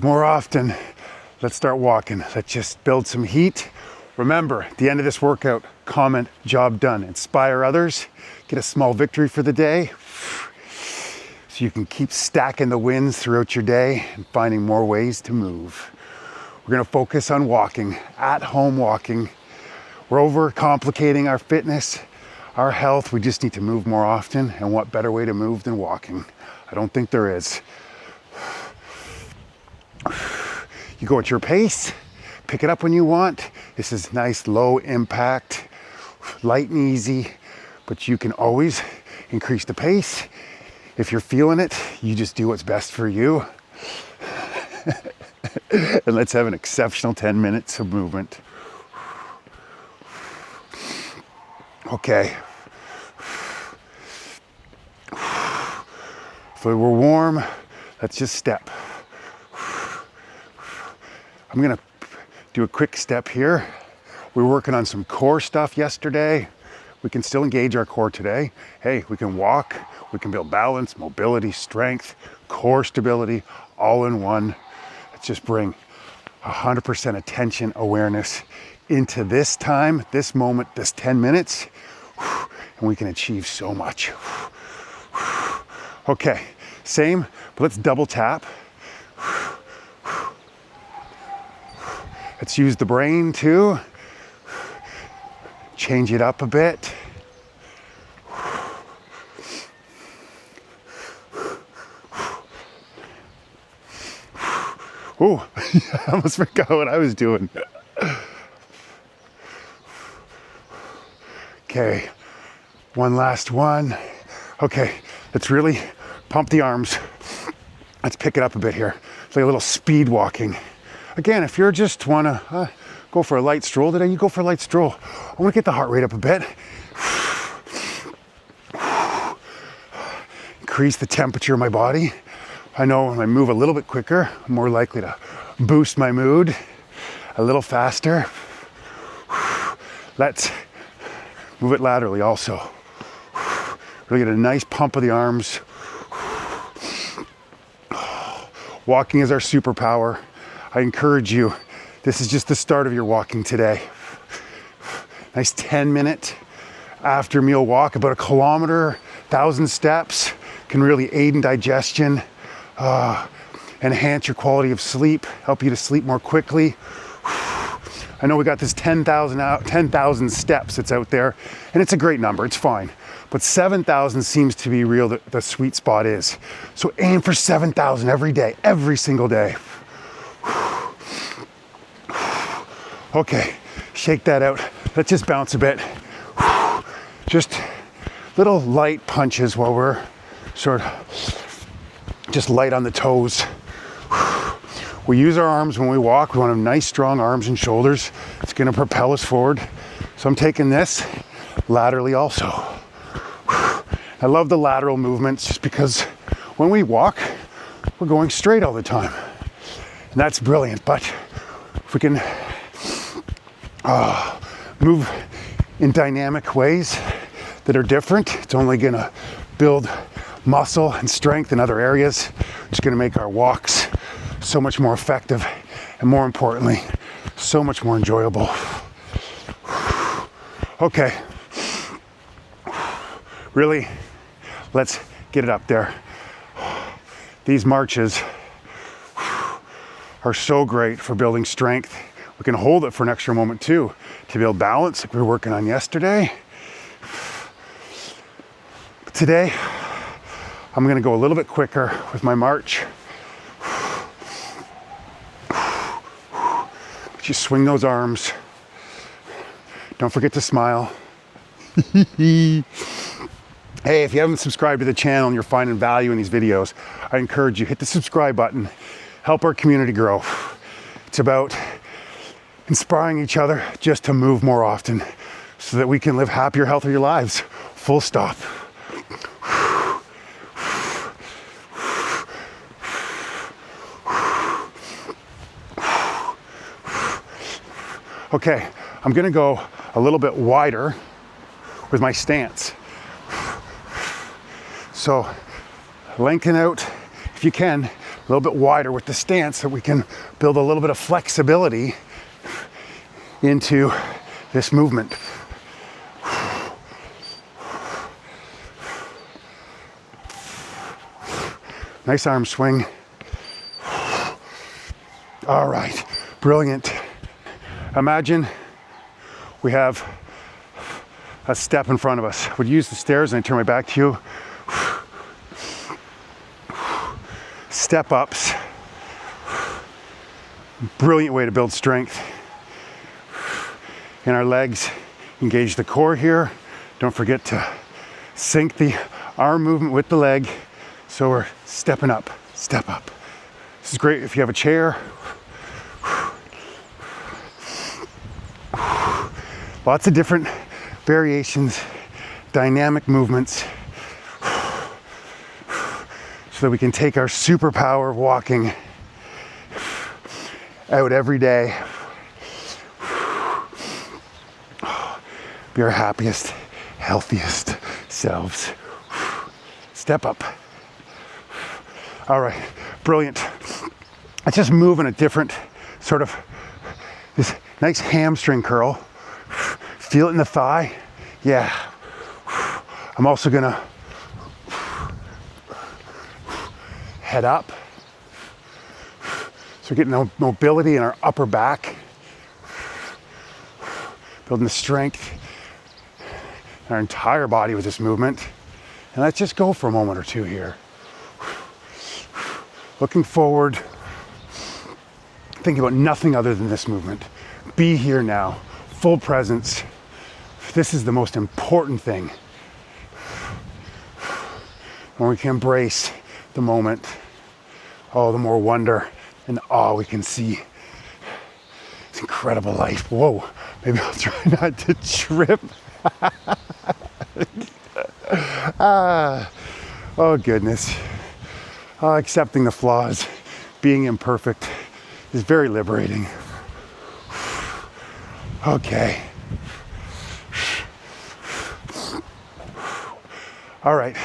More often, let's start walking. Let's just build some heat. Remember, at the end of this workout, comment, job done. Inspire others, get a small victory for the day, so you can keep stacking the wins throughout your day and finding more ways to move. We're gonna focus on walking, at home walking. We're overcomplicating our fitness, our health. We just need to move more often, and what better way to move than walking? I don't think there is. You go at your pace, pick it up when you want. This is nice, low impact, light and easy, but you can always increase the pace. If you're feeling it, you just do what's best for you. And let's have an exceptional 10 minutes of movement. Okay. So we're warm, let's just step. I'm gonna do a quick step here. We were working on some core stuff yesterday. We can still engage our core today. Hey, we can walk, we can build balance, mobility, strength, core stability, all in one. Let's just bring 100% attention, awareness into this time, this moment, this 10 minutes, and we can achieve so much. Okay, same, but let's double tap. Let's use the brain too. Change it up a bit. Ooh, I almost forgot what I was doing. Okay, one last one. Okay, let's really pump the arms. Let's pick it up a bit here. It's like a little speed walking. Again, if you're just wanna go for a light stroll today, you go for a light stroll. I wanna get the heart rate up a bit. Increase the temperature of my body. I know when I move a little bit quicker, I'm more likely to boost my mood a little faster. Let's move it laterally also. Really get a nice pump of the arms. Walking is our superpower. I encourage you, this is just the start of your walking today. Nice 10-minute after meal walk, about 1 kilometer, 1,000 steps, can really aid in digestion, enhance your quality of sleep, help you to sleep more quickly. I know we got this 10,000 steps that's out there, and it's a great number, it's fine. But 7,000 seems to be real, the sweet spot is. So aim for 7,000 every day, every single day. Okay, shake that out. Let's just bounce a bit. Just little light punches while we're sort of just light on the toes. We use our arms when we walk. We want to have nice, strong arms and shoulders. It's going to propel us forward. So I'm taking this laterally also. I love the lateral movements just because when we walk, we're going straight all the time. And that's brilliant. But if we can move in dynamic ways that are different, it's only going to build muscle and strength in other areas. It's going to make our walks so much more effective, and more importantly, so much more enjoyable. Okay, really, let's get it up there. These marches are so great for building strength. We can hold it for an extra moment too, to build balance like we were working on yesterday. But today, I'm gonna go a little bit quicker with my march. Just swing those arms. Don't forget to smile. Hey, if you haven't subscribed to the channel and you're finding value in these videos, I encourage you, hit the subscribe button. Help our community grow. It's about inspiring each other just to move more often so that we can live happier, healthier lives. Full stop. Okay, I'm gonna go a little bit wider with my stance. So lengthen out if you can, little bit wider with the stance so we can build a little bit of flexibility into this movement. Nice arm swing. All right, brilliant. Imagine we have a step in front of us. Would use the stairs and I turn my back to you. Step ups. Brilliant way to build strength in our legs. Engage the core here. Don't forget to sync the arm movement with the leg. So we're stepping up, step up. This is great if you have a chair. Lots of different variations, dynamic movements, so that we can take our superpower of walking out every day. Be our happiest, healthiest selves. Step up. All right, brilliant. Let's just move in a different sort of, this nice hamstring curl. Feel it in the thigh. Yeah. I'm also gonna head up. So we're getting mobility in our upper back. Building the strength in our entire body with this movement. And let's just go for a moment or two here. Looking forward, thinking about nothing other than this movement. Be here now, full presence. This is the most important thing. When we can embrace the moment, oh, the more wonder and awe we can see. It's incredible life. Whoa, maybe I'll try not to trip. Oh goodness. Accepting the flaws, being imperfect is very liberating. Okay. All right,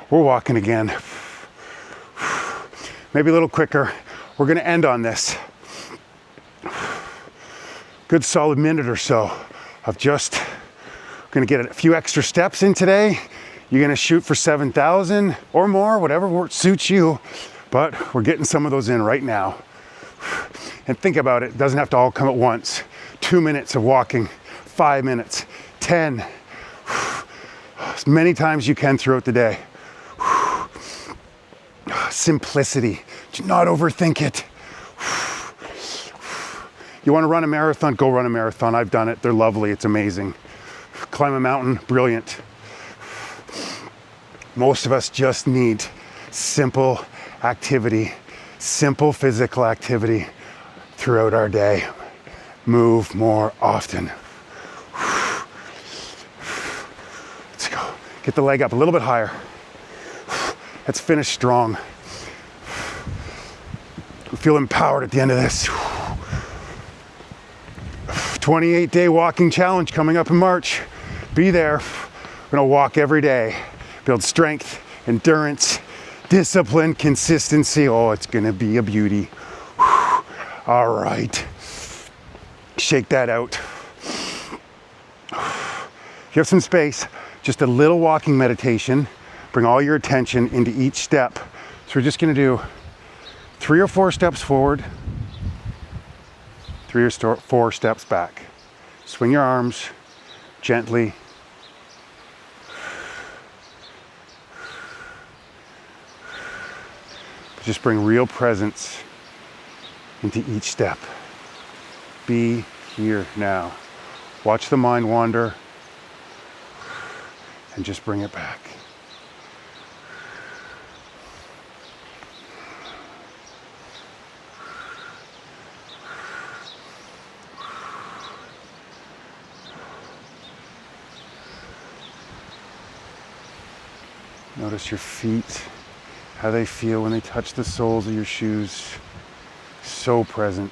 we're walking again. Maybe a little quicker. We're gonna end on this. Good solid minute or so of just gonna get a few extra steps in today. You're gonna shoot for 7,000 or more, whatever suits you, but we're getting some of those in right now. And think about it, it doesn't have to all come at once. 2 minutes of walking, 5 minutes, 10, as many times you can throughout the day. Simplicity, do not overthink it. You wanna run a marathon, go run a marathon. I've done it, they're lovely, it's amazing. Climb a mountain, brilliant. Most of us just need simple activity, simple physical activity throughout our day. Move more often. Let's go. Get the leg up a little bit higher. Let's finish strong. Feel empowered at the end of this. 28-day walking challenge coming up in March. Be there. We're gonna walk every day. Build strength, endurance, discipline, consistency. Oh, it's gonna be a beauty. All right. Shake that out. If you have some space, just a little walking meditation. Bring all your attention into each step. So we're just gonna do 3 or 4 steps forward, 3 or 4 steps back. Swing your arms gently. Just bring real presence into each step. Be here now. Watch the mind wander and just bring it back. Notice your feet, how they feel when they touch the soles of your shoes. So present.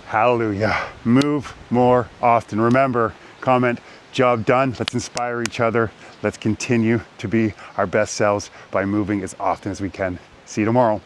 Hallelujah. Move more often. Remember, comment, Job done. Let's inspire each other. Let's continue to be our best selves by moving as often as we can. See you tomorrow.